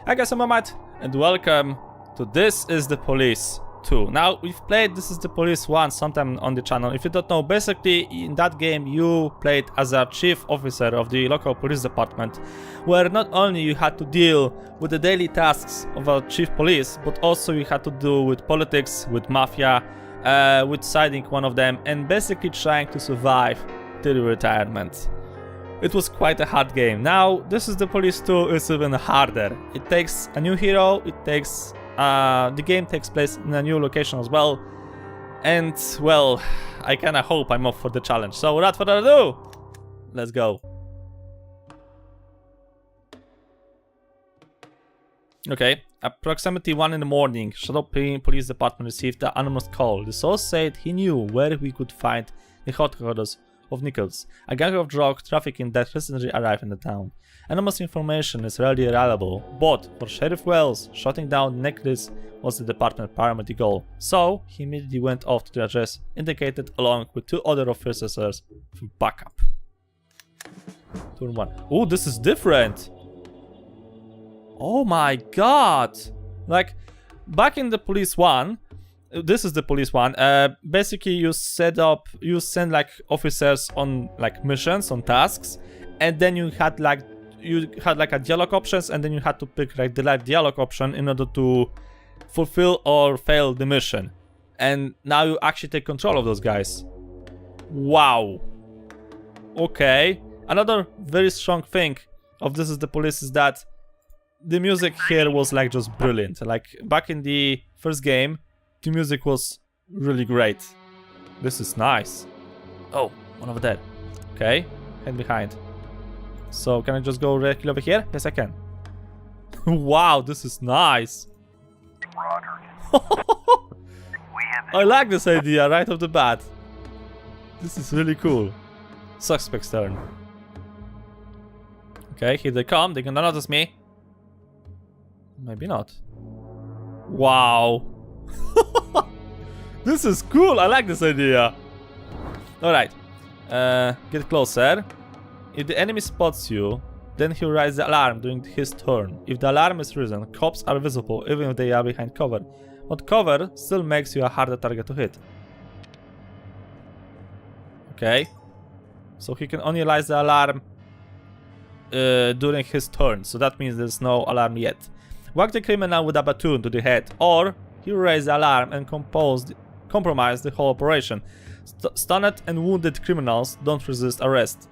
Hi guys, I'm Neodyinamite, and welcome to This Is the Police 2. Now, we've played This Is the Police 1 sometime on the channel. If you don't know, basically in that game you played as a chief officer of the local police department, where not only you had to deal with the daily tasks of a chief police, but also you had to do with politics, with mafia, with siding one of them, and basically trying to survive till retirement. It was quite a hard game. Now, This Is the Police 2 is even harder. It takes a new hero, the game takes place in a new location as well. And, well, I kinda hope I'm up for the challenge. So, without further ado, let's go. Okay, approximately 1 in the morning, Shadow Police Department received an anonymous call. The source said he knew where we could find the headquarters of Nichols, a gang of drug trafficking that recently arrived in the town. Anonymous information is rarely reliable, but for Sheriff Wells, shutting down Nichols was the department's primary goal. So, he immediately went off to the address indicated along with 2 other officers for backup. Turn 1. Oh, this is different! Oh my god! Like, back in the Police 1, This Is the Police 1, basically you send like officers on like missions, on tasks, and then you had like a dialogue options, and then you had to pick like the right dialogue option in order to fulfill or fail the mission. And now you actually take control of those guys. Wow. Okay. Another very strong thing of This Is the Police is that the music here was like just brilliant. Like back in the first game, the music was really great. This is nice. Oh, one over there. Okay, head behind. So can I just go directly over here? Yes, I can. Wow, this is nice. I like this idea right off the bat. This is really cool. Suspect's turn. Okay, here they come. They're gonna notice me. Maybe not. Wow. This is cool. I like this idea. Alright. Get closer. If the enemy spots you, then he'll raise the alarm during his turn. If the alarm is risen, cops are visible even if they are behind cover. But cover still makes you a harder target to hit. Okay. So he can only raise the alarm during his turn. So that means there's no alarm yet. Whack the criminal with a baton to the head, or he'll raise the alarm and compromise the whole operation. Stunned and wounded criminals don't resist arrest.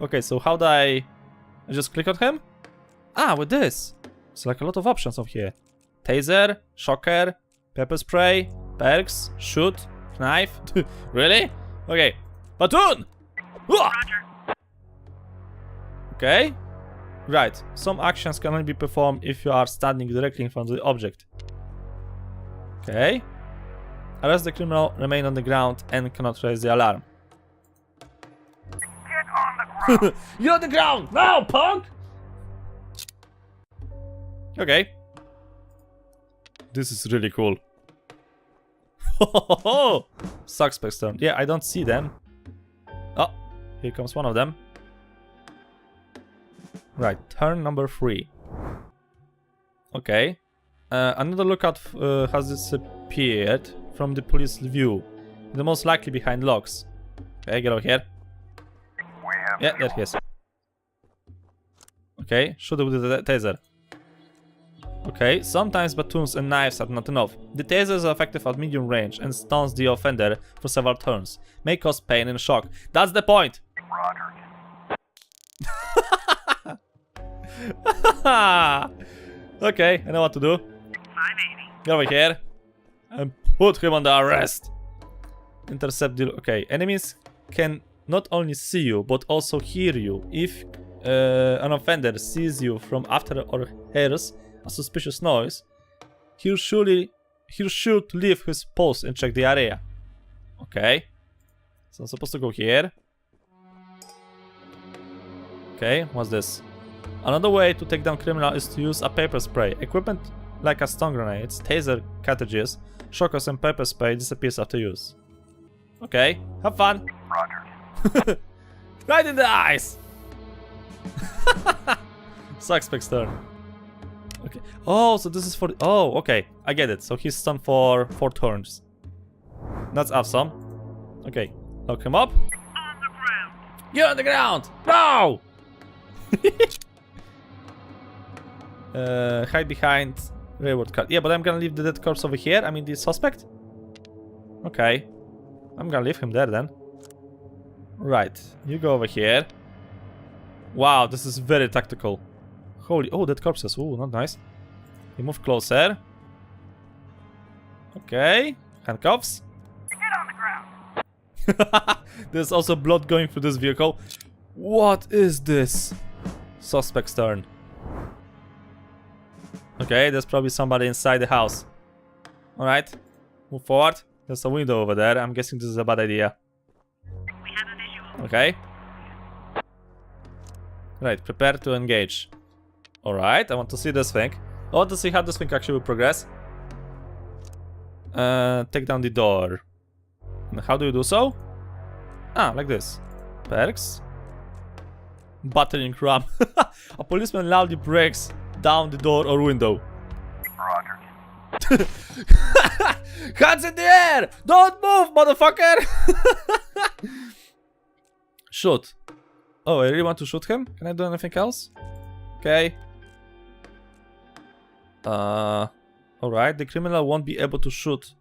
Okay, so how do I just click on him? Ah, with this. It's like a lot of options over here. Taser, shocker, pepper spray, perks, shoot, knife. Really? Okay. Baton! Okay. Right. Some actions can only be performed if you are standing directly in front of the object. Okay. Arrest the criminal, remain on the ground, and cannot raise the alarm. Get on the ground! You're on the ground! Now, punk! Okay. This is really cool. Suspect's turn. Yeah, I don't see them. Oh, here comes one of them. Right, turn number 3. Okay. Another lookout has disappeared from the police view. The most likely behind locks. Okay, get over here. Yeah, there he is. Okay, shoot it with the taser. Okay, sometimes batons and knives are not enough. The taser is effective at medium range and stuns the offender for several turns. May cause pain and shock. That's the point! Okay, I know what to do. Get over here and put him under arrest. Intercept the... Okay, enemies can not only see you but also hear you. If an offender sees you from after or hears a suspicious noise, he should leave his post and check the area. Okay, so I'm supposed to go here. Okay, what's this? Another way to take down criminal is to use a pepper spray. Equipment like a stun grenades, taser cartridges, shockers, and pepper spray disappears after use. Okay, have fun. Roger. Right in the eyes. Suspect's turn. Okay. Oh, so this is for... Oh, okay. I get it. So he's stunned for 4 turns. That's awesome. Okay. Lock him up. On the ground. You're on the ground! No! Hide behind reward card. Yeah, but I'm gonna leave the dead corpse over here. I mean, the suspect. Okay. I'm gonna leave him there then. Right. You go over here. Wow, this is very tactical. Holy... Oh, dead corpses. Oh, not nice. You move closer. Okay. Handcuffs. Get on the ground. There's also blood going through this vehicle. What is this? Suspect's turn. Okay, there's probably somebody inside the house. Alright. Move forward. There's a window over there. I'm guessing this is a bad idea. We have a visual. Okay. Right, prepare to engage. Alright, I want to see this thing. I want to see how this thing actually will progress. Take down the door. And how do you do so? Ah, like this. Perks. Battering ram. A policeman loudly breaks down the door or window. Roger. Hands in the air! Don't move, motherfucker! Shoot. Oh, I really want to shoot him? Can I do anything else? Okay. Alright, the criminal won't be able to shoot,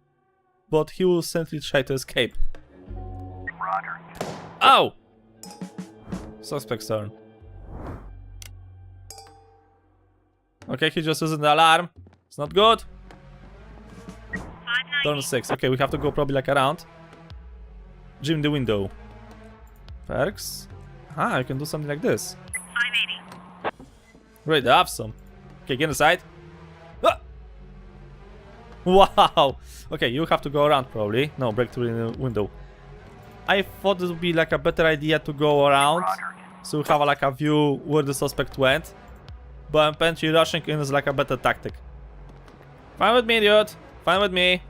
but he will simply try to escape. Roger. Ow! Suspect's turn. Okay, he just uses the alarm. It's not good. 590. Turn 6. Okay, we have to go probably like around. Jim the window. Perks. Ah, you can do something like this. 580. Great, awesome. Okay, get inside. Ah! Wow. Okay, you have to go around probably. No, break through the window. I thought it would be like a better idea to go around, Roger. so you have like a view where the suspect went. But apparently rushing in is like a better tactic. Fine with me, dude. Fine with me.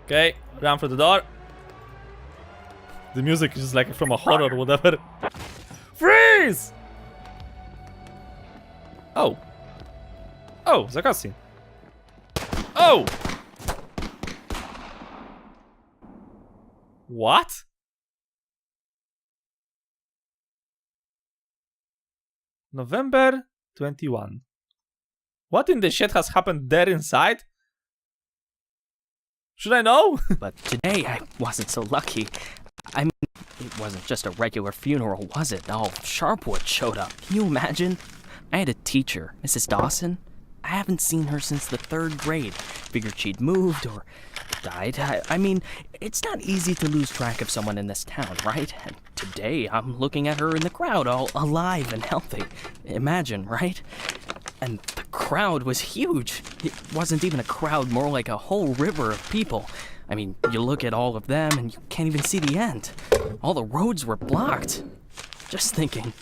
Okay, run through the door. The music is like from a horror or whatever. Freeze! Oh. Oh, it's a cutscene. Oh! What? November 21. What in the shit has happened there inside? Should I know? But today I wasn't so lucky. I mean, it wasn't just a regular funeral, was it? All Sharpwood showed up. Can you imagine? I had a teacher, Mrs. Dawson. I haven't seen her since the 3rd grade. Figured she'd moved or died. I mean, it's not easy to lose track of someone in this town, right? And today I'm looking at her in the crowd, all alive and healthy. Imagine, right? And the crowd was huge. It wasn't even a crowd, more like a whole river of people. I mean, you look at all of them and you can't even see the end. All the roads were blocked. Just thinking.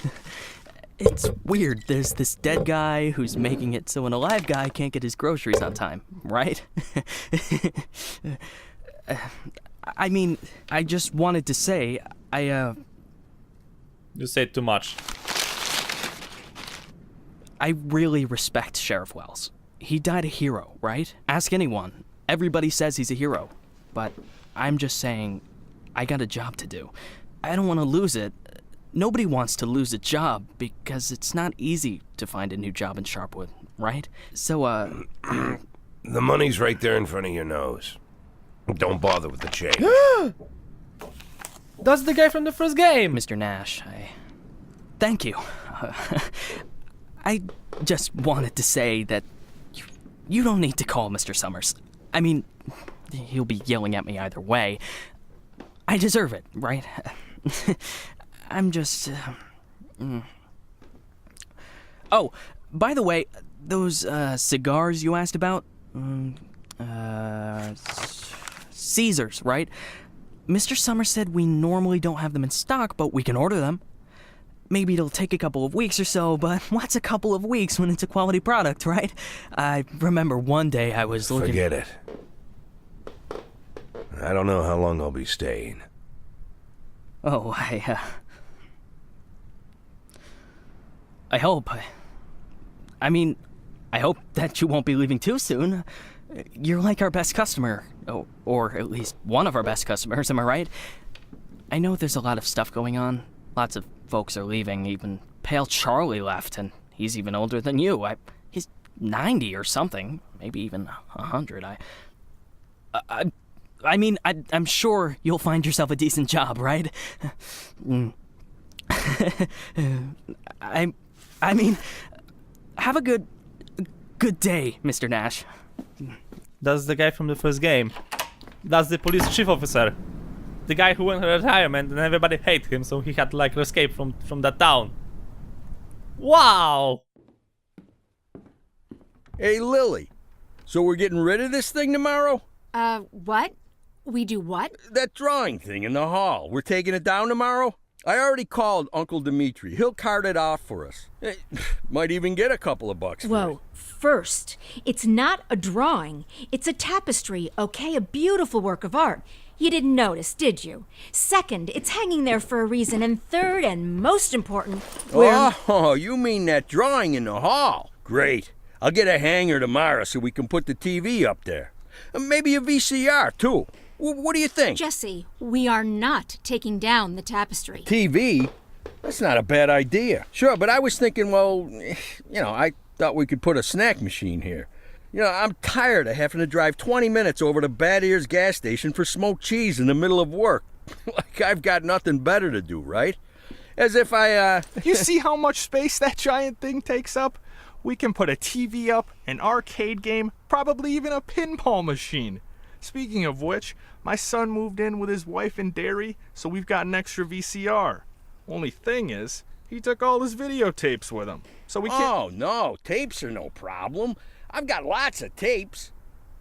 It's weird. There's this dead guy who's making it so an alive guy can't get his groceries on time, right? I mean, I just wanted to say, You said too much. I really respect Sheriff Wells. He died a hero, right? Ask anyone. Everybody says he's a hero. But I'm just saying, I got a job to do. I don't want to lose it. Nobody wants to lose a job because it's not easy to find a new job in Sharpwood, right? So, The money's right there in front of your nose. Don't bother with the change. That's the guy from the first game! Mr. Nash, thank you. I just wanted to say that you don't need to call Mr. Summers. I mean, he'll be yelling at me either way. I deserve it, right? I'm just... Oh, by the way, those cigars you asked about? Caesars, right? Mr. Summers said we normally don't have them in stock, but we can order them. Maybe it'll take a couple of weeks or so, but what's a couple of weeks when it's a quality product, right? I remember one day I was looking... Forget it. I don't know how long I'll be staying. Oh, I hope. I mean, I hope that you won't be leaving too soon. You're like our best customer. Or at least one of our best customers, am I right? I know there's a lot of stuff going on. Lots of folks are leaving. Even Pale Charlie left, and he's even older than you. He's 90 or something. Maybe even 100. I'm sure you'll find yourself a decent job, right? I mean, have a good day, Mr. Nash. That's the guy from the first game. That's the police chief officer. The guy who went to retirement and everybody hated him, so he had to like escape from that town. Wow! Hey, Lily. So we're getting rid of this thing tomorrow? What? We do what? That drawing thing in the hall. We're taking it down tomorrow? I already called Uncle Dimitri. He'll cart it off for us. Might even get a couple of bucks for it. Whoa. First, it's not a drawing. It's a tapestry, okay? A beautiful work of art. You didn't notice, did you? Second, it's hanging there for a reason. And third, and most important, Oh, you mean that drawing in the hall? Great. I'll get a hanger tomorrow so we can put the TV up there. Maybe a VCR, too. What do you think? Jesse, we are not taking down the tapestry. TV? That's not a bad idea. Sure, but I was thinking, well, I thought we could put a snack machine here. I'm tired of having to drive 20 minutes over to Bad Ears gas station for smoked cheese in the middle of work. Like I've got nothing better to do, right? As if You see how much space that giant thing takes up? We can put a TV up, an arcade game, probably even a pinball machine. Speaking of which, my son moved in with his wife and dairy, so we've got an extra VCR. Only thing is, he took all his videotapes with him, so we can't... Oh, no, tapes are no problem. I've got lots of tapes.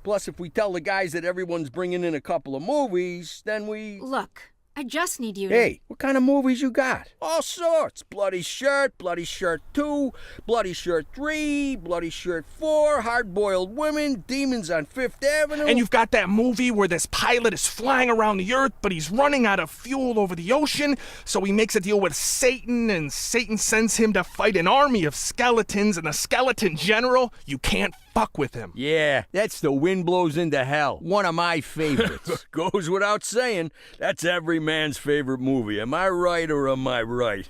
Plus, if we tell the guys that everyone's bringing in a couple of movies, then we... Look, I just need you to... Hey, what kind of movies you got? All sorts. Bloody Shirt 2, Bloody Shirt 3, Bloody Shirt 4, Hard-Boiled Women, Demons on Fifth Avenue. And you've got that movie where this pilot is flying around the earth, but he's running out of fuel over the ocean, so he makes a deal with Satan, and Satan sends him to fight an army of skeletons, and the skeleton general, you can't fuck with him. Yeah, that's The Wind Blows into Hell. One of my favorites. Goes without saying, that's every man's favorite movie. Am I right or am I right?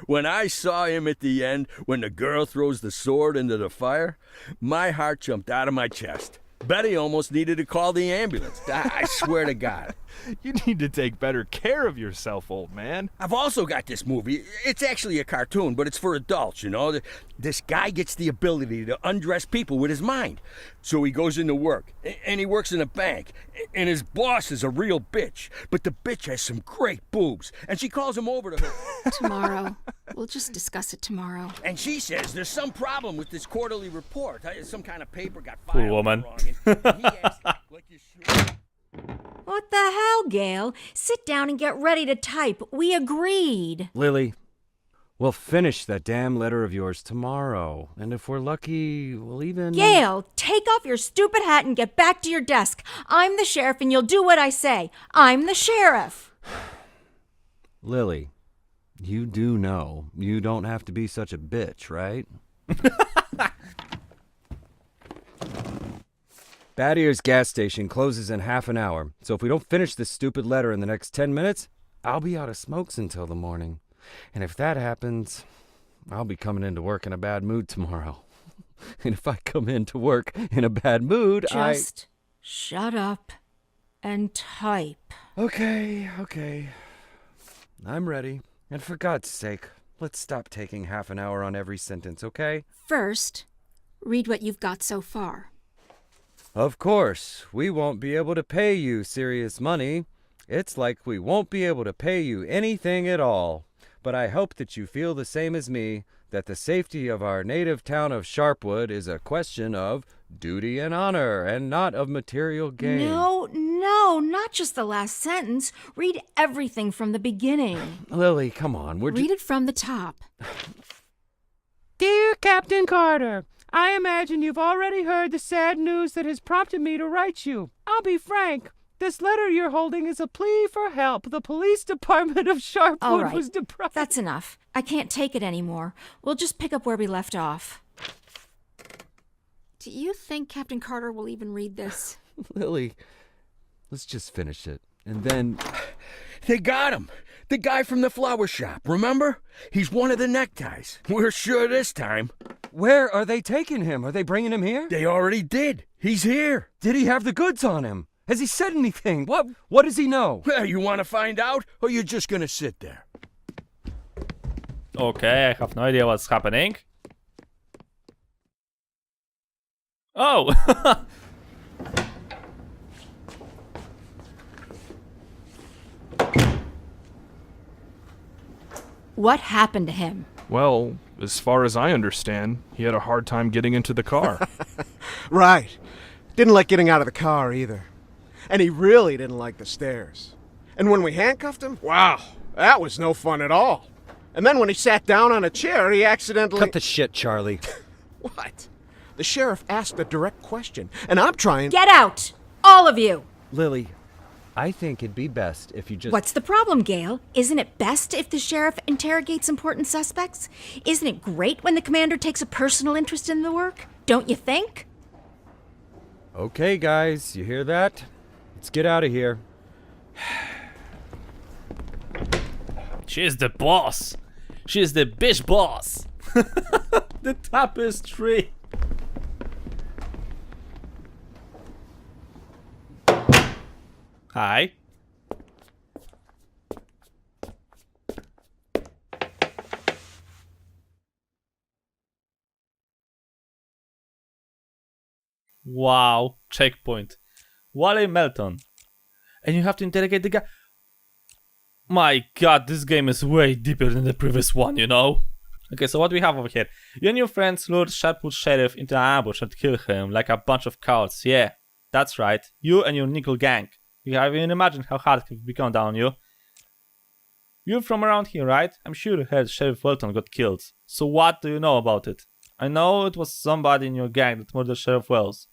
When I saw him at the end, when the girl throws the sword into the fire, my heart jumped out of my chest. Betty almost needed to call the ambulance. I swear to God. You need to take better care of yourself, old man. I've also got this movie. It's actually a cartoon, but it's for adults, This guy gets the ability to undress people with his mind. So he goes into work, and he works in a bank, and his boss is a real bitch. But the bitch has some great boobs, and she calls him over to her. Tomorrow. We'll just discuss it tomorrow. And she says there's some problem with this quarterly report. Some kind of paper got Poor filed woman. wrong. And he asks, like you should. What the hell, Gail? Sit down and get ready to type. We agreed. Lily, we'll finish that damn letter of yours tomorrow. And if we're lucky, we'll even... Gail, take off your stupid hat and get back to your desk. I'm the sheriff and you'll do what I say. I'm the sheriff. Lily, you do know you don't have to be such a bitch, right? Bad Ears gas station closes in half an hour, so if we don't finish this stupid letter in the next 10 minutes, I'll be out of smokes until the morning. And if that happens, I'll be coming into work in a bad mood tomorrow. And if I come into work in a bad mood, Just shut up and type. Okay. I'm ready. And for God's sake, let's stop taking half an hour on every sentence, okay? First, read what you've got so far. Of course, we won't be able to pay you serious money. It's like we won't be able to pay you anything at all. But I hope that you feel the same as me, that the safety of our native town of Sharpwood is a question of duty and honor, and not of material gain. No, not just the last sentence. Read everything from the beginning. Lily, come on. Read it from the top. Dear Captain Carter, I imagine you've already heard the sad news that has prompted me to write you. I'll be frank. This letter you're holding is a plea for help. The police department of Sharpwood All right, was deprived. that's enough. I can't take it anymore. We'll just pick up where we left off. Do you think Captain Carter will even read this? Lily, let's just finish it. And then... They got him. The guy from the flower shop, remember? He's one of the neckties. We're sure this time. Where are they taking him? Are they bringing him here? They already did. He's here. Did he have the goods on him? Has he said anything? What does he know? Well, you want to find out, or you're just gonna sit there? Okay, I have no idea what's happening. Oh! What happened to him? Well, as far as I understand, he had a hard time getting into the car. Right. Didn't like getting out of the car either. And he really didn't like the stairs. And when we handcuffed him, wow, that was no fun at all. And then when he sat down on a chair, he accidentally... Cut the shit, Charlie. What? The sheriff asked a direct question, and I'm trying... Get out! All of you! Lily, I think it'd be best if you just... What's the problem, Gail? Isn't it best if the sheriff interrogates important suspects? Isn't it great when the commander takes a personal interest in the work? Don't you think? Okay, guys, you hear that? Let's get out of here. She's the boss. She's the bitch boss. The tapestry. Hi. Wow, checkpoint. Wally Melton. And you have to interrogate the guy. My god, this game is way deeper than the previous one, you know? Okay, so what do we have over here? You and your friends lured Sharpwood Sheriff into an ambush and killed him like a bunch of cowards. Yeah, that's right. You and your nickel gang. You can't even imagine how hard it could become down you. You're from around here, right? I'm sure you heard Sheriff Welton got killed. So what do you know about it? I know it was somebody in your gang that murdered Sheriff Wells.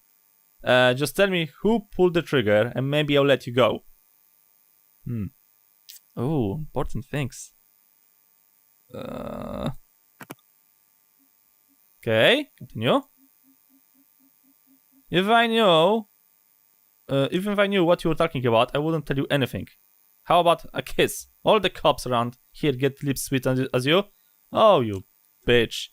Just tell me who pulled the trigger and maybe I'll let you go. Oh, important things. Okay, continue. Even if I knew what you were talking about, I wouldn't tell you anything. How about a kiss? All the cops around here get lips sweet as you? Oh, you bitch.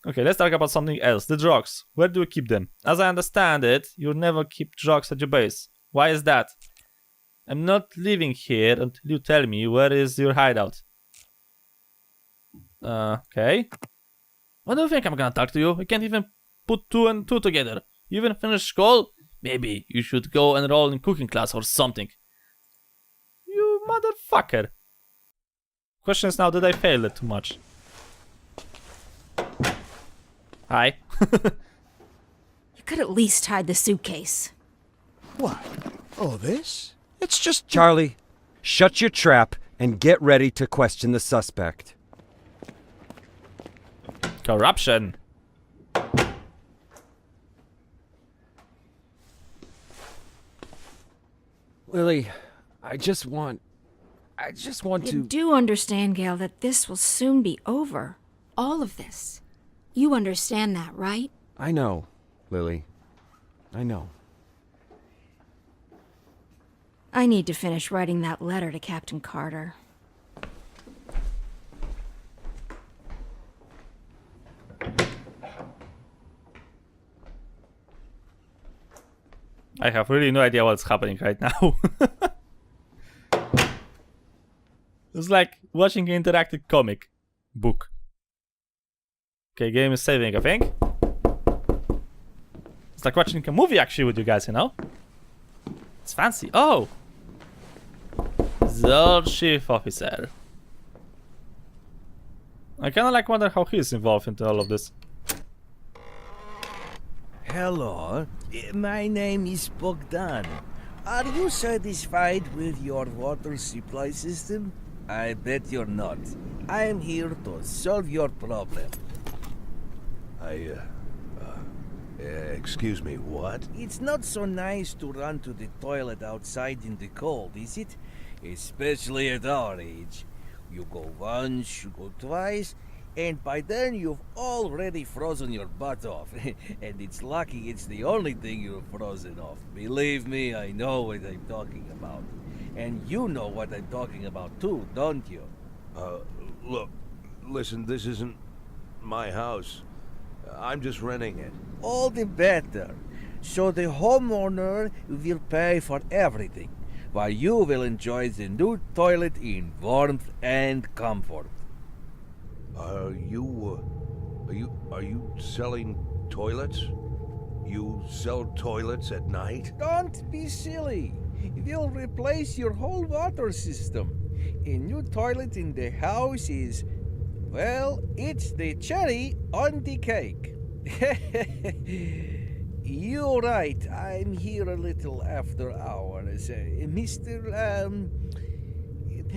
Okay, let's talk about something else. The drugs. Where do you keep them? As I understand it, you never keep drugs at your base. Why is that? I'm not living here until you tell me where is your hideout. Okay. What do you think I'm gonna talk to you? I can't even put 2 and 2 together. You even finished school? Maybe you should go enroll in cooking class or something. You motherfucker. Question is now, did I fail it too much? Hi. You could at least hide the suitcase. What? Oh, this? It's just... Charlie, shut your trap and get ready to question the suspect. Corruption. Lily, I just want You to... do understand, Gail, that this will soon be over. All of this. You understand that, right? I know, Lily. I know. I need to finish writing that letter to Captain Carter. I have really no idea what's happening right now. It's like watching an interactive comic book. Okay, game is saving, I think. It's like watching a movie actually with you guys, you know? It's fancy. Oh! The old chief officer. I kinda like wonder how he's involved into all of this. Hello, my name is Bogdan. Are you satisfied with your water supply system? I bet you're not. I am here to solve your problem. Excuse me, what? It's not so nice to run to the toilet outside in the cold, is it? Especially at our age. You go once, you go twice, and by then you've already frozen your butt off. And it's lucky it's the only thing you've frozen off. Believe me, I know what I'm talking about. And you know what I'm talking about too, don't you? Look, listen, this isn't my house. I'm just renting it. All the better. So the homeowner will pay for everything, while you will enjoy the new toilet in warmth and comfort. Are you selling toilets? You sell toilets at night? Don't be silly. We'll replace your whole water system. A new toilet in the house is, well, it's the cherry on the cake. You're right, I'm here a little after hours.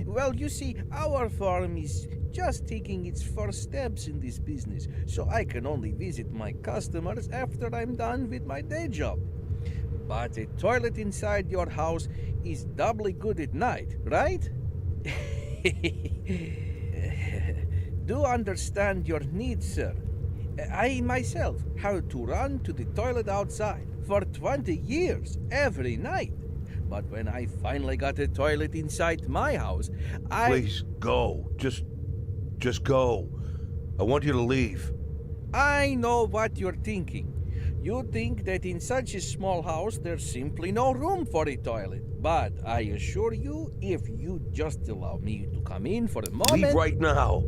Well, you see, our farm is just taking its first steps in this business, so I can only visit my customers after I'm done with my day job. But a toilet inside your house is doubly good at night, right? Do understand your needs, sir. I myself had to run to the toilet outside for 20 years every night. But when I finally got a toilet inside my house, Please go. Just go. I want you to leave. I know what you're thinking. You think that in such a small house there's simply no room for a toilet. But I assure you, if you just allow me to come in for a moment... Leave right now.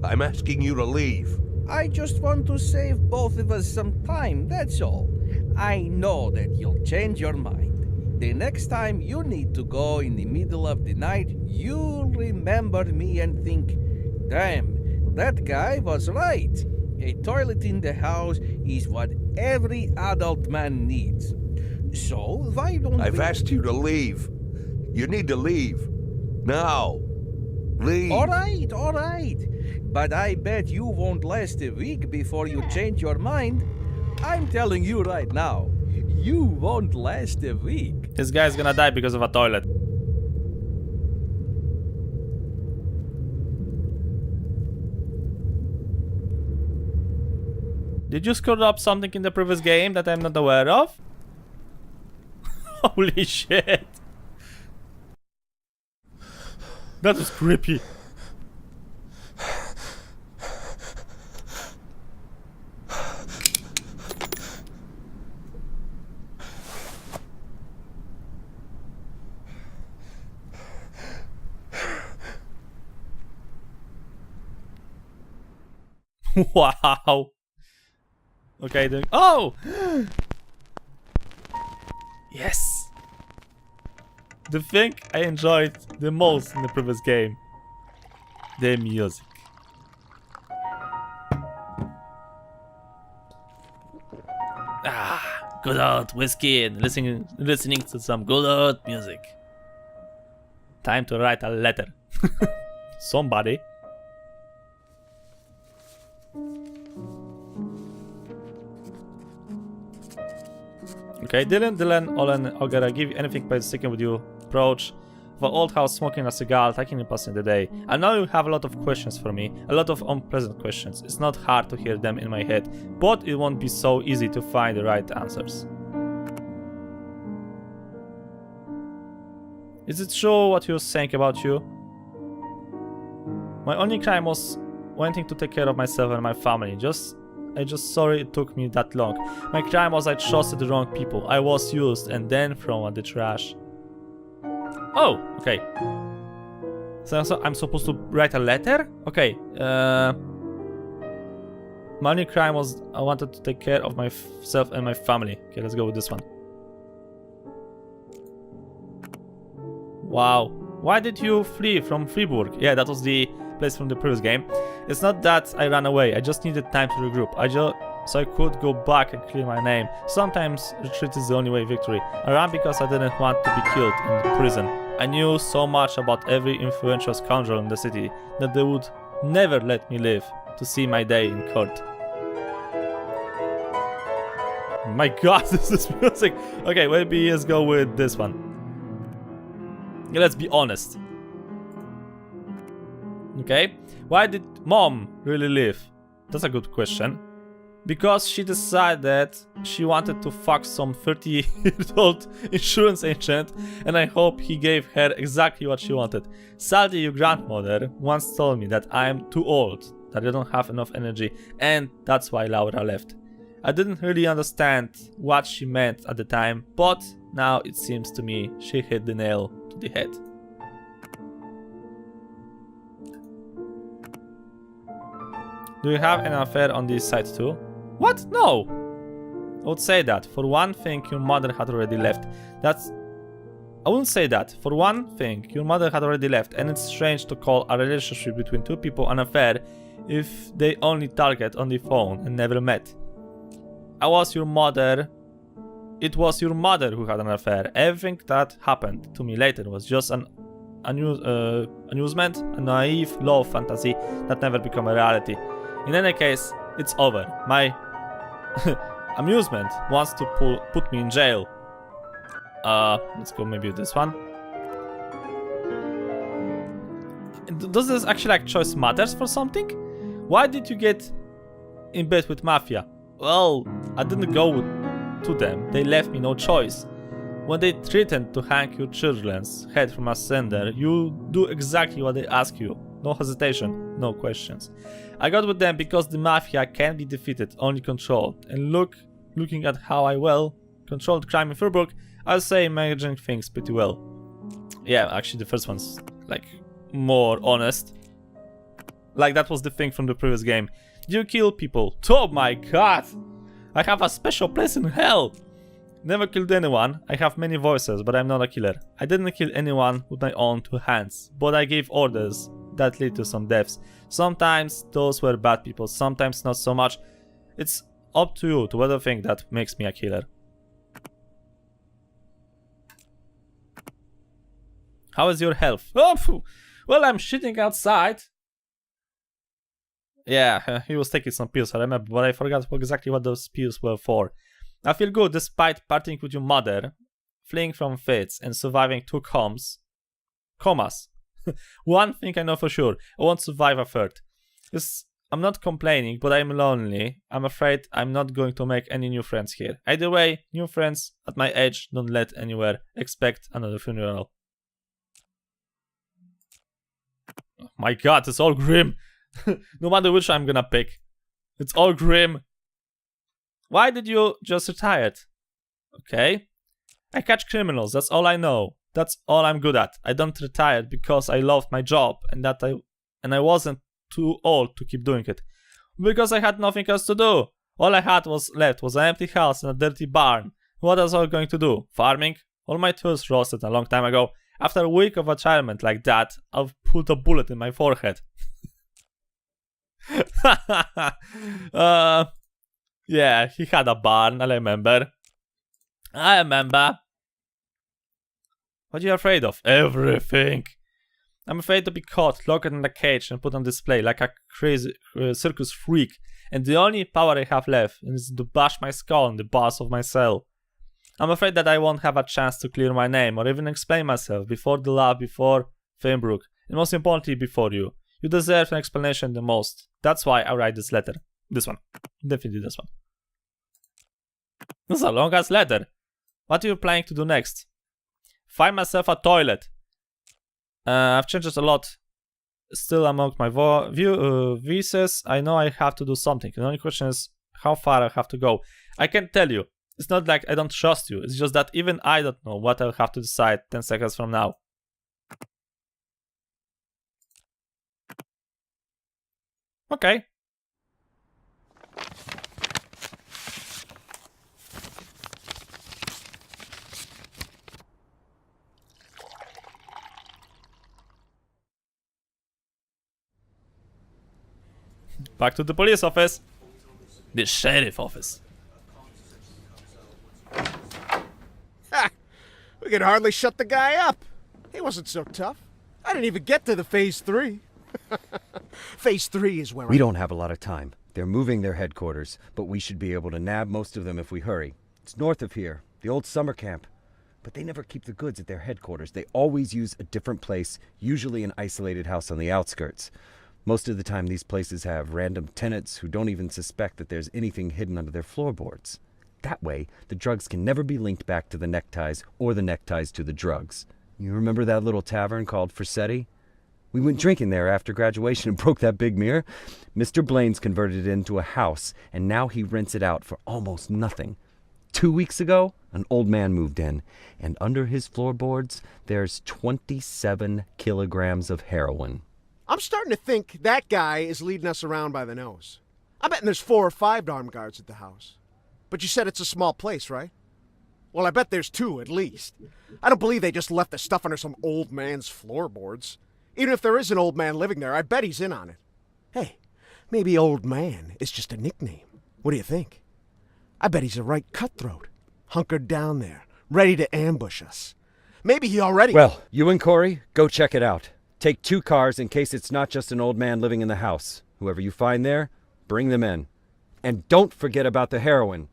I'm asking you to leave. I just want to save both of us some time, that's all. I know that you'll change your mind. The next time you need to go in the middle of the night, you'll remember me and think, damn, that guy was right. A toilet in the house is what every adult man needs. So, why don't I've asked you to leave. You need to leave. Now. Leave. All right. But I bet you won't last a week before you change your mind. I'm telling you right now, you won't last a week. This guy's gonna die because of a toilet. Did you screw up something in the previous game that I'm not aware of? Holy shit. That was creepy. Wow. Okay, then. Oh! Yes! The thing I enjoyed the most in the previous game. The music. Ah, good old whiskey and listening to some good old music. Time to write a letter. Somebody. Okay, Dylan, Olen, Ogara, give you anything by sticking with you. Approach of an old house, smoking a cigar, taking a pass in the day. I know you have a lot of questions for me, a lot of unpleasant questions. It's not hard to hear them in my head, but it won't be so easy to find the right answers. Is it true what you're saying about you? My only crime was wanting to take care of myself and my family. I'm just sorry it took me that long. My crime was I trusted the wrong people. I was used and then thrown at the trash. Oh, okay. So I'm supposed to write a letter? Okay. My only crime was I wanted to take care of myself and my family. Okay, let's go with this one. Wow. Why did you flee from Fribourg? Yeah, that was the place from the previous game. It's not that I ran away, I just needed time to regroup. So I could go back and clear my name. Sometimes retreat is the only way victory. I ran because I didn't want to be killed in the prison. I knew so much about every influential scoundrel in the city that they would never let me live to see my day in court. My god, this is music. Okay, maybe let's go with this one. Yeah, let's be honest. Okay, why did mom really leave? That's a good question. Because she decided she wanted to fuck some 30-year-old insurance agent, and I hope he gave her exactly what she wanted. Sadly, your grandmother once told me that I am too old, that I don't have enough energy, and that's why Laura left. I didn't really understand what she meant at the time, but now it seems to me she hit the nail to the head. Do you have an affair on this side too? What? No! I would say that. For one thing, your mother had already left. I wouldn't say that. For one thing, your mother had already left, and it's strange to call a relationship between two people an affair if they only target on the phone and never met. It was your mother who had an affair. Everything that happened to me later was just an amusement, a naive love fantasy that never became a reality. In any case, it's over. My amusement wants to put me in jail. Let's go maybe this one. Does this actually like choice matters for something? Why did you get in bed with Mafia? Well, I didn't go to them. They left me no choice. When they threatened to hang your children's head from a sender, you do exactly what they ask you. No hesitation, no questions. I got with them because the Mafia can't be defeated, only controlled. And looking at how I controlled crime in Furbook, I'll say managing things pretty well. Yeah, actually the first one's like more honest. Like that was the thing from the previous game. You kill people. Oh my god! I have a special place in hell! Never killed anyone. I have many voices, but I'm not a killer. I didn't kill anyone with my own two hands, but I gave orders that lead to some deaths. Sometimes those were bad people, sometimes not so much. It's up to you to whether think that makes me a killer. How is your health? Oh, well, I'm shitting outside. Yeah, he was taking some pills, I remember, but I forgot exactly what those pills were for. I feel good despite parting with your mother, fleeing from fits, and surviving 2 comas. One thing I know for sure, I won't survive a third. I'm not complaining, but I'm lonely. I'm afraid I'm not going to make any new friends here. Either way, new friends at my age don't let anywhere expect another funeral. Oh my god, it's all grim. No matter which I'm gonna pick. It's all grim. Why did you just retire? Okay. I catch criminals, that's all I know. That's all I'm good at. I don't retire because I loved my job and I wasn't too old to keep doing it. Because I had nothing else to do. All I had left was an empty house and a dirty barn. What was I going to do? Farming? All my tools rusted a long time ago. After a week of retirement like that, I'll put a bullet in my forehead. Yeah, he had a barn, I remember. What are you afraid of? Everything. I'm afraid to be caught, locked in a cage and put on display like a crazy circus freak. And the only power I have left is to bash my skull in the bars of my cell. I'm afraid that I won't have a chance to clear my name or even explain myself before the law, before Feinbrook, and most importantly before you. You deserve an explanation the most. That's why I write this letter. This one. Definitely this one. This is a long ass letter. What are you planning to do next? Find myself a toilet. I've changed it a lot. Still among my vices, I know I have to do something. The only question is how far I have to go. I can't tell you. It's not like I don't trust you. It's just that even I don't know what I'll have to decide 10 seconds from now. Okay. Back to the police office. The sheriff office. Ha! We could hardly shut the guy up. He wasn't so tough. I didn't even get to the Phase 3. Phase 3 is where We don't have a lot of time. They're moving their headquarters, but we should be able to nab most of them if we hurry. It's north of here, the old summer camp. But they never keep the goods at their headquarters. They always use a different place, usually an isolated house on the outskirts. Most of the time, these places have random tenants who don't even suspect that there's anything hidden under their floorboards. That way, the drugs can never be linked back to the neckties or the neckties to the drugs. You remember that little tavern called Forsetti? We went drinking there after graduation and broke that big mirror. Mr. Blaine's converted it into a house, and now he rents it out for almost nothing. 2 weeks ago, an old man moved in, and under his floorboards, there's 27 kilograms of heroin. I'm starting to think that guy is leading us around by the nose. I bet there's 4 or 5 armed guards at the house. But you said it's a small place, right? Well, I bet there's 2 at least. I don't believe they just left the stuff under some old man's floorboards. Even if there is an old man living there, I bet he's in on it. Hey, maybe old man is just a nickname. What do you think? I bet he's a right cutthroat, hunkered down there, ready to ambush us. Maybe he already... Well, you and Corey, go check it out. Take 2 cars in case it's not just an old man living in the house. Whoever you find there, bring them in. And don't forget about the heroin.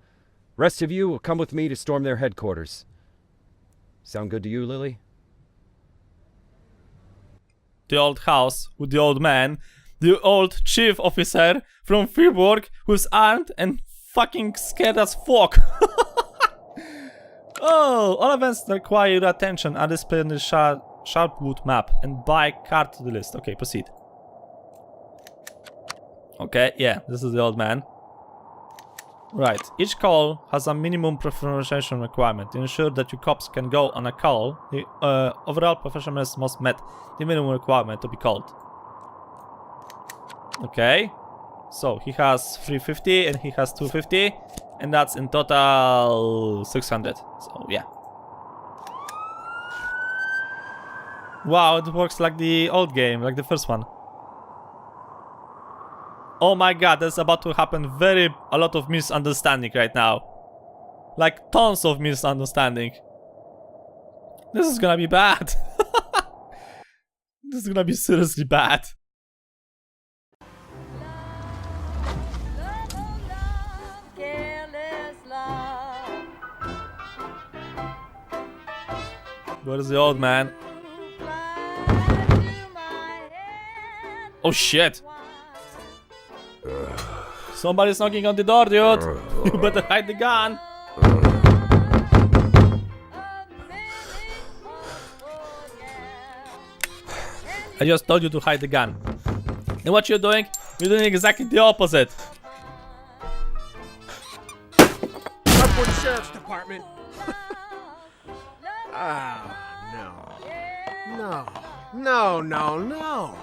Rest of you will come with me to storm their headquarters. Sound good to you, Lily? The old house with the old man, the old chief officer from Fribourg who's armed and fucking scared as fuck. Oh, all events that require your attention are displayed on the Sharpwood map and by card to the list. Okay, proceed. Okay, yeah, this is the old man. Right, each call has a minimum professionalism requirement. To ensure that your cops can go on a call, the overall professionalism must meet the minimum requirement to be called. Okay, so he has 350 and he has 250, and that's in total 600. So yeah. Wow, it works like the old game, like the first one. Oh my god, there's about to happen a lot of misunderstanding right now. Like tons of misunderstanding. This is gonna be bad. This is gonna be seriously bad. Where is the old man? Oh shit! Somebody's knocking on the door, dude! You better hide the gun! I just told you to hide the gun. And what you're doing? You're doing exactly the opposite. Sharpwood Sheriff's Department. No.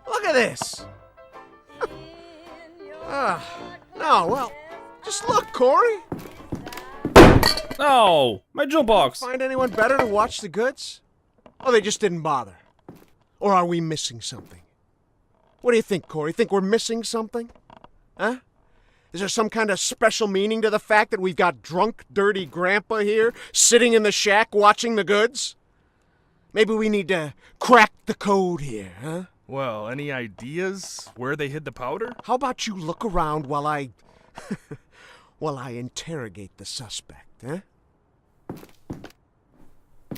Look at this. No, well, just look, Corey. No! My jukebox! Find anyone better to watch the goods? Or they just didn't bother? Or are we missing something? What do you think, Corey? Think we're missing something? Huh? Is there some kind of special meaning to the fact that we've got drunk, dirty grandpa here, sitting in the shack watching the goods? Maybe we need to crack the code here, huh? Well, any ideas where they hid the powder? How about you look around while I... while I interrogate the suspect, huh?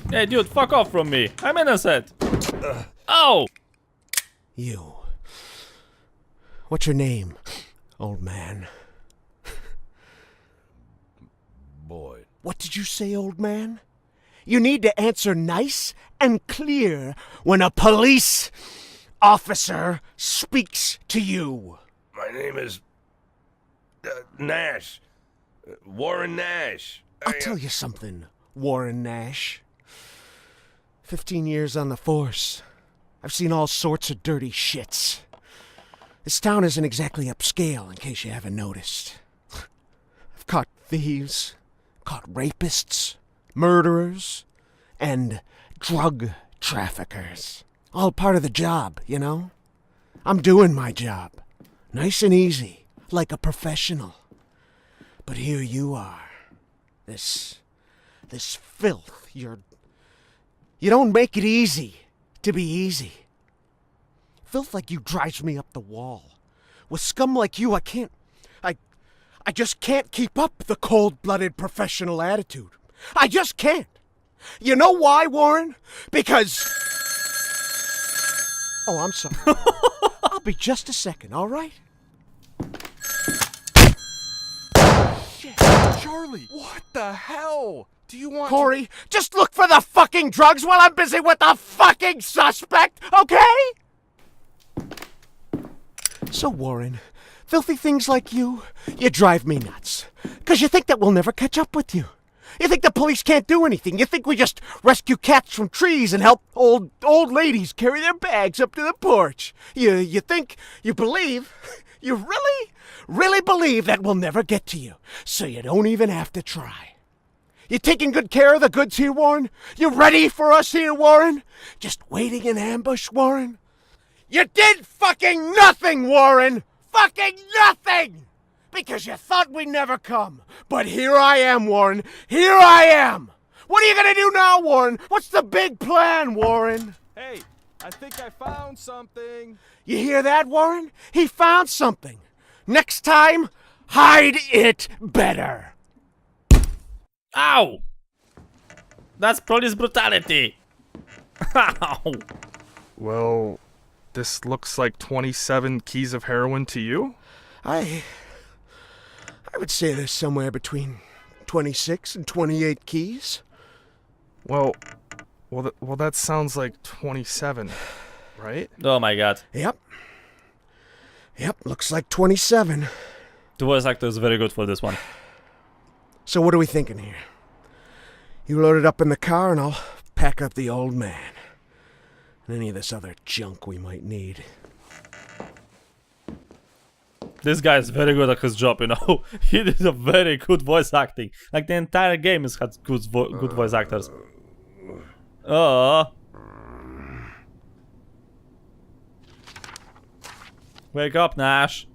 Hey dude, fuck off from me. I'm innocent. Oh! You. What's your name, old man? Boyd. What did you say, old man? You need to answer nice and clear when a police officer speaks to you. My name is... Nash. Warren Nash. I'll tell you something, Warren Nash. 15 years on the force. I've seen all sorts of dirty shits. This town isn't exactly upscale, in case you haven't noticed. I've caught thieves, caught rapists, murderers, and drug traffickers. All part of the job, you know? I'm doing my job. Nice and easy, like a professional. But here you are. This filth, you don't make it easy to be easy. Filth like you drives me up the wall. With scum like you, I I just can't keep up the cold-blooded professional attitude. I just can't. You know why, Warren? Because... Oh, I'm sorry. I'll be just a second, all right? Shit, Charlie, what the hell? Do you want Corey, just look for the fucking drugs while I'm busy with the fucking suspect, okay? So, Warren, filthy things like you drive me nuts. 'Cause you think that we'll never catch up with you. You think the police can't do anything. You think we just rescue cats from trees and help old ladies carry their bags up to the porch. You think, you believe, you really believe that we'll never get to you. So you don't even have to try. You taking good care of the goods here, Warren? You ready for us here, Warren? Just waiting in ambush, Warren? You did fucking nothing, Warren! Fucking nothing! Because you thought we'd never come. But here I am, Warren. Here I am! What are you gonna do now, Warren? What's the big plan, Warren? Hey, I think I found something. You hear that, Warren? He found something. Next time, hide it better. Ow! That's police brutality! Ow! Well, this looks like 27 keys of heroin to you? I would say there's somewhere between 26 and 28 keys. Well, that sounds like 27, right? Oh my god. Yep, looks like 27. The voice actor is very good for this one. So what are we thinking here? You load it up in the car and I'll pack up the old man. And any of this other junk we might need. This guy is very good at his job, you know. He did a very good voice acting. Like the entire game has had good voice actors. Oh. Wake up, Nash.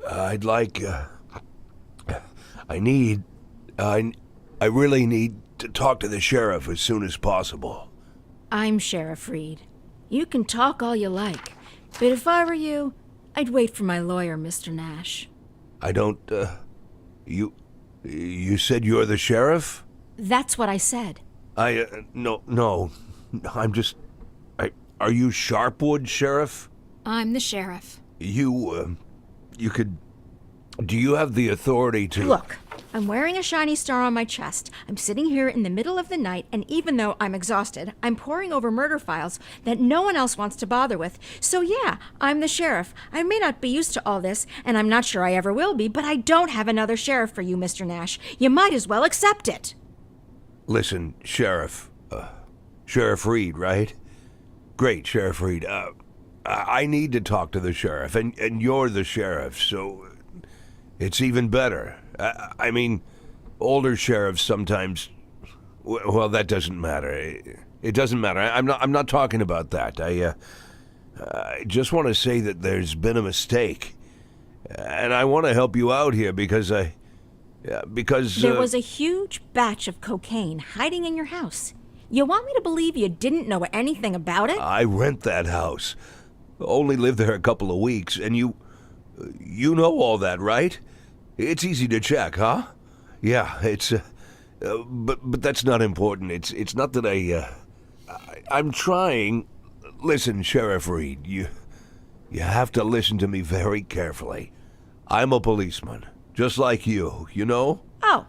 I'd like, I really need to talk to the sheriff as soon as possible. I'm Sheriff Reed. You can talk all you like, but if I were you, I'd wait for my lawyer, Mr. Nash. I don't, you said you're the sheriff? That's what I said. No, I'm just, are you Sharpwood, Sheriff? I'm the sheriff. You could, do you have the authority to... Look, I'm wearing a shiny star on my chest. I'm sitting here in the middle of the night, and even though I'm exhausted, I'm poring over murder files that no one else wants to bother with. So yeah, I'm the sheriff. I may not be used to all this, and I'm not sure I ever will be, but I don't have another sheriff for you, Mr. Nash. You might as well accept it. Listen, Sheriff. Sheriff Reed, right? Great, Sheriff Reed. I need to talk to the sheriff, and you're the sheriff, so it's even better. I mean, older sheriffs sometimes... Well, that doesn't matter. It doesn't matter. I'm not talking about that. I just want to say that there's been a mistake. And I want to help you out here because There was a huge batch of cocaine hiding in your house. You want me to believe you didn't know anything about it? I rent that house. Only lived there a couple of weeks, and you know all that, right? It's easy to check, huh? Yeah, it's but that's not important. It's not that I'm trying. Listen, Sheriff Reed, you have to listen to me very carefully. I'm a policeman, just like you know? Oh,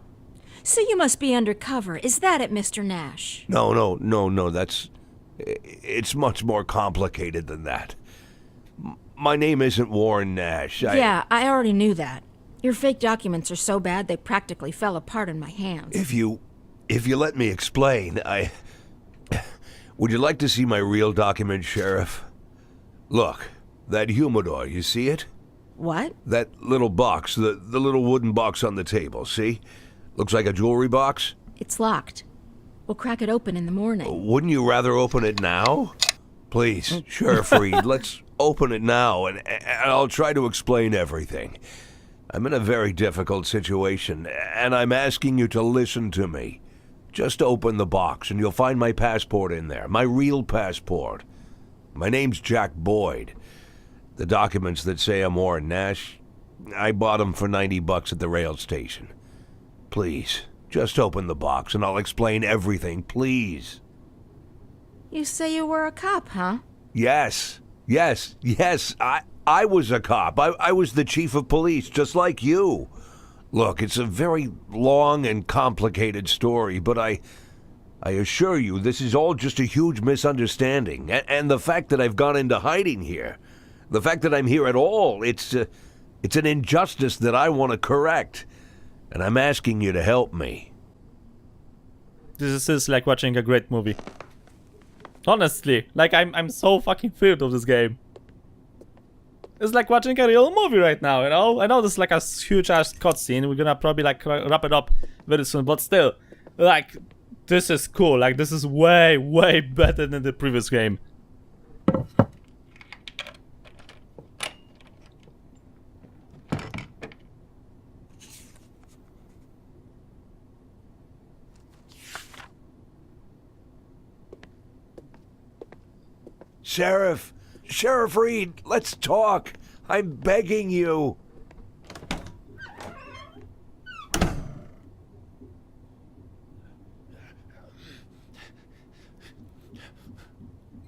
so you must be undercover. Is that it, Mr. Nash? No, it's much more complicated than that. My name isn't Warren Nash. Yeah, I already knew that. Your fake documents are so bad they practically fell apart in my hands. If you let me explain, would you like to see my real document, Sheriff? Look, that humidor, you see it? What? That little box, the little wooden box on the table, see? Looks like a jewelry box? It's locked. We'll crack it open in the morning. Wouldn't you rather open it now? Please, Sheriff Reed, let's open it now, and I'll try to explain everything. I'm in a very difficult situation, and I'm asking you to listen to me. Just open the box, and you'll find my passport in there, my real passport. My name's Jack Boyd. The documents that say I'm Warren Nash, I bought them for $90 at the rail station. Please, just open the box and I'll explain everything, please. You say you were a cop, huh? Yes. I was a cop. I was the chief of police, just like you. Look, it's a very long and complicated story, but I assure you this is all just a huge misunderstanding. And the fact that I've gone into hiding here, the fact that I'm here at all, it's an injustice that I want to correct. And I'm asking you to help me. This is like watching a great movie. Honestly, like I'm so fucking thrilled of this game. It's like watching a real movie right now, you know? I know this is like a huge ass cutscene. We're gonna probably like wrap it up very soon, but still, like, this is cool. Like, this is way, way better than the previous game. Sheriff Reed, let's talk. I'm begging you.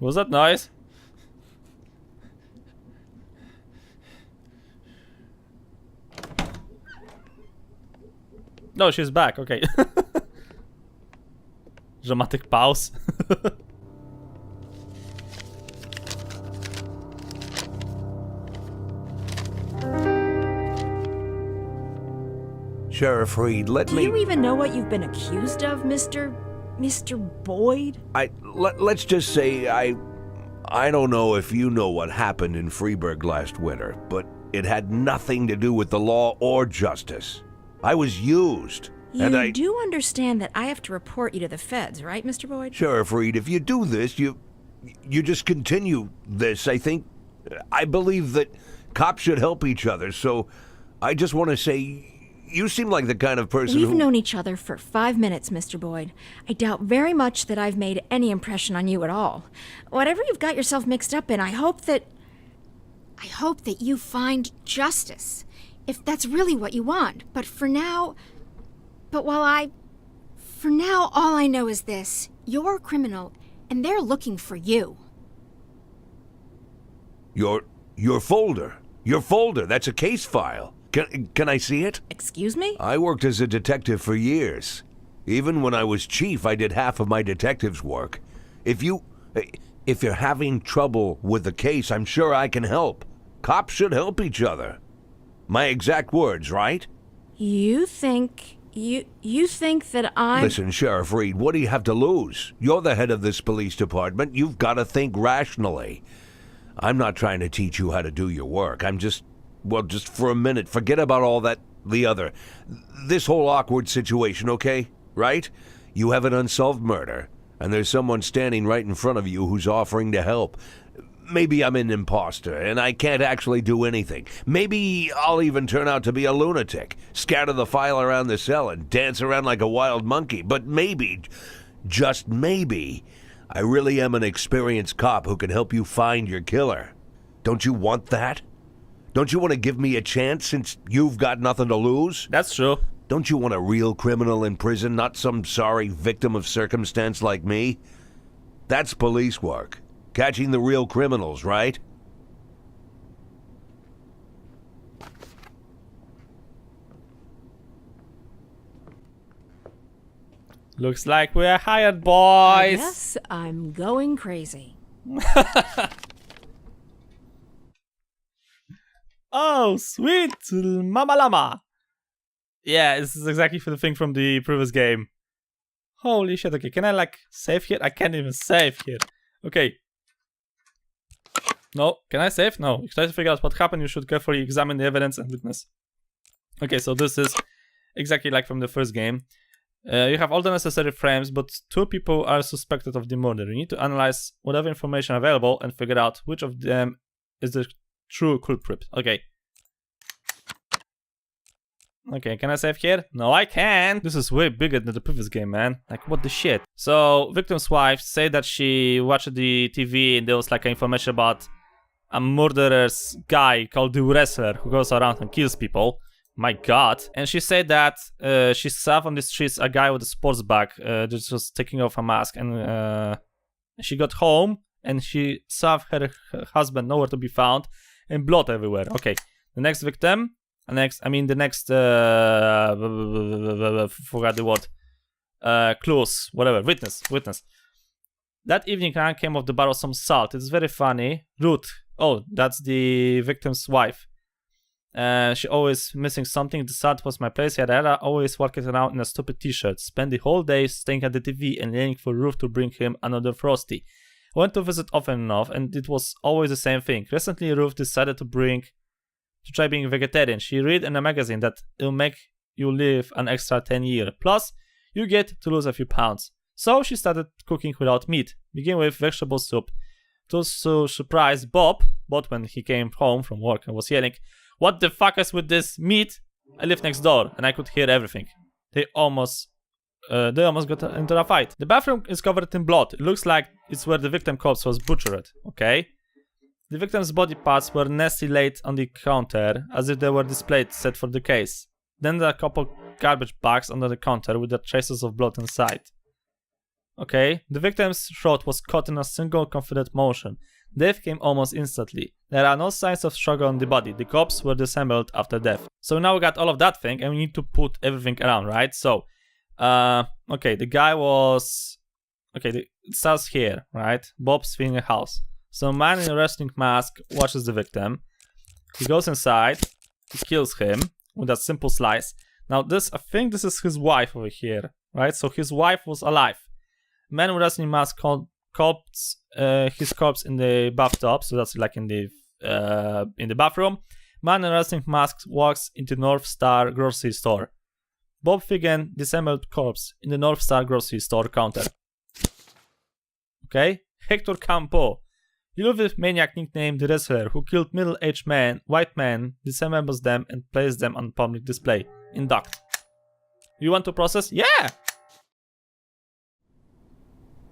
Was that nice? No, she's back, okay. Dramatic pause. Sheriff Reed, let me... Do you even know what you've been accused of, Mr. Boyd? Let's just say I don't know if you know what happened in Freeburg last winter, but it had nothing to do with the law or justice. I was used. You do understand that I have to report you to the feds, right, Mr. Boyd? Sheriff Reed, if you do this, you just continue this. I believe that cops should help each other, so I just want to say... You seem like the kind of person We've known each other for 5 minutes, Mr. Boyd. I doubt very much that I've made any impression on you at all. Whatever you've got yourself mixed up in, I hope that you find justice. If that's really what you want. For now, all I know is this. You're a criminal, and they're looking for you. Your folder. Your folder. That's a case file. Can I see it? Excuse me? I worked as a detective for years. Even when I was chief, I did half of my detective's work. If you're having trouble with the case, I'm sure I can help. Cops should help each other. My exact words, right? You think that I'm... Listen, Sheriff Reed, what do you have to lose? You're the head of this police department. You've got to think rationally. I'm not trying to teach you how to do your work. I'm just for a minute, forget about all that, this whole awkward situation, okay? Right? You have an unsolved murder, and there's someone standing right in front of you who's offering to help. Maybe I'm an imposter, and I can't actually do anything. Maybe I'll even turn out to be a lunatic, scatter the file around the cell and dance around like a wild monkey. But maybe, just maybe, I really am an experienced cop who can help you find your killer. Don't you want that? Don't you want to give me a chance since you've got nothing to lose? That's true. Don't you want a real criminal in prison, not some sorry victim of circumstance like me? That's police work. Catching the real criminals, right? Looks like we're hired, boys. Yes, I'm going crazy. Oh, sweet Mama Llama. Yeah, this is exactly for the thing from the previous game. Holy shit, okay, can I like save here? I can't even save here. Okay. No, can I save? No. If you try to figure out what happened, you should carefully examine the evidence and witness. Okay, so this is exactly like from the first game. You have all the necessary frames, but 2 people are suspected of the murder. You need to analyze whatever information available and figure out which of them is the true culprit. Okay. Okay, can I save here? No, I can't. This is way bigger than the previous game, man. Like, what the shit? So, victim's wife said that she watched the TV and there was like information about a murderous guy called the Wrestler who goes around and kills people. My god. And she said that she saw on the streets a guy with a sports bag just was taking off a mask, and she got home and she saw her husband nowhere to be found and blood everywhere. Okay, the next victim, forgot the word, clues, whatever, witness. That evening, Ryan came off the bar with some salt. It's very funny. Ruth, oh, that's the victim's wife. She always missing something. The salt was my place. Yada, always walking around in a stupid t-shirt. Spent the whole day staying at the TV and yelling for Ruth to bring him another Frosty. Went to visit often enough, and it was always the same thing. Recently, Ruth decided to try being vegetarian. She read in a magazine that it'll make you live an extra 10 years. Plus, you get to lose a few pounds. So she started cooking without meat. Begin with vegetable soup. To surprise Bob when he came home from work and was yelling, "What the fuck is with this meat?" I live next door and I could hear everything. They almost got into a fight. The bathroom is covered in blood. It looks like it's where the victim corpse was butchered. Okay. The victim's body parts were nasty laid on the counter as if they were displayed set for the case. Then there are a couple garbage bags under the counter with the traces of blood inside. Okay, the victim's throat was cut in a single confident motion. Death came almost instantly. There are no signs of struggle on the body. The corpse were disassembled after death. So now we got all of that thing and we need to put everything around, right? So, okay, the guy was... Okay, it starts here, right? Bob's in a house. So a man in a wrestling mask watches the victim. He goes inside. He kills him with a simple slice. Now I think this is his wife over here, right? So his wife was alive. Man with wrestling mask his corpse in the bathtub, so that's like in the bathroom. Man in wrestling mask walks into North Star grocery store. Bob Figan disassembled corpse in the North Star grocery store counter. Okay, Hector Campo, Iluviv maniac nicknamed the Wrestler, who killed middle-aged white men, disassembles them and places them on public display. Induct. You want to process? Yeah.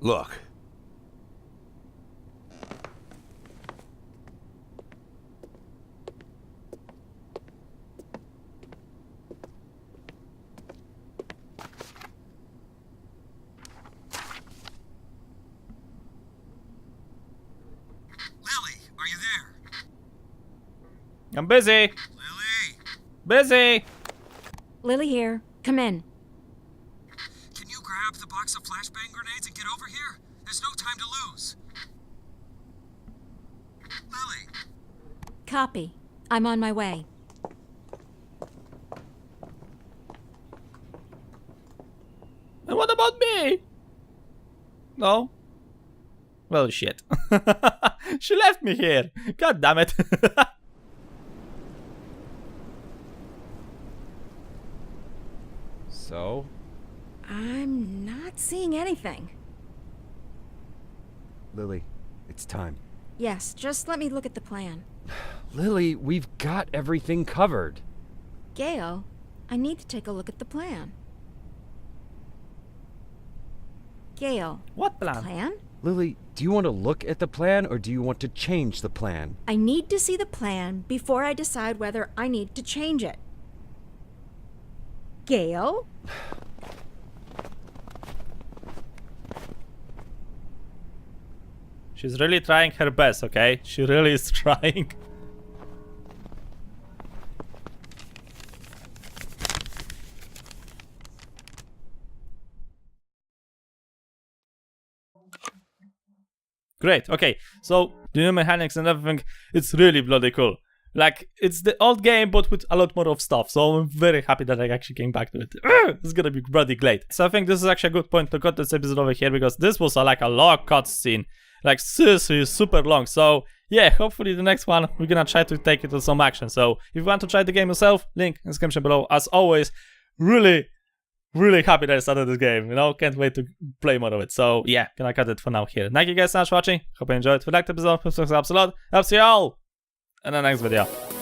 Look. Lily, are you there? I'm busy. Lily! Busy. Lily here. Come in. Can you grab the box of flashbang grenades and get over here? There's no time to lose. Lily! Copy. I'm on my way. And what about me? No? Well, shit. She left me here. God damn it. So? I'm not seeing anything. Lily, it's time. Yes, just let me look at the plan. Lily, we've got everything covered. Gail, I need to take a look at the plan. Gail. What plan? Plan? Lily, do you want to look at the plan or do you want to change the plan? I need to see the plan before I decide whether I need to change it. Gail? She's really trying her best, okay? She really is trying. Great, okay. So, the new mechanics and everything, it's really bloody cool. Like, it's the old game, but with a lot more of stuff. So I'm very happy that I actually came back to it. It's gonna be bloody great. So I think this is actually a good point to cut this episode over here, because this was like a long cutscene. Like, seriously, super long. So, yeah, hopefully the next one, we're gonna try to take it to some action. So, if you want to try the game yourself, link in the description below. As always, really happy that I started this game, you know, can't wait to play more of it. So, yeah, gonna cut it for now here. Thank you guys so much for watching. Hope you enjoyed. If you liked the episode, please subscribe a lot. I'll see you all in the next video.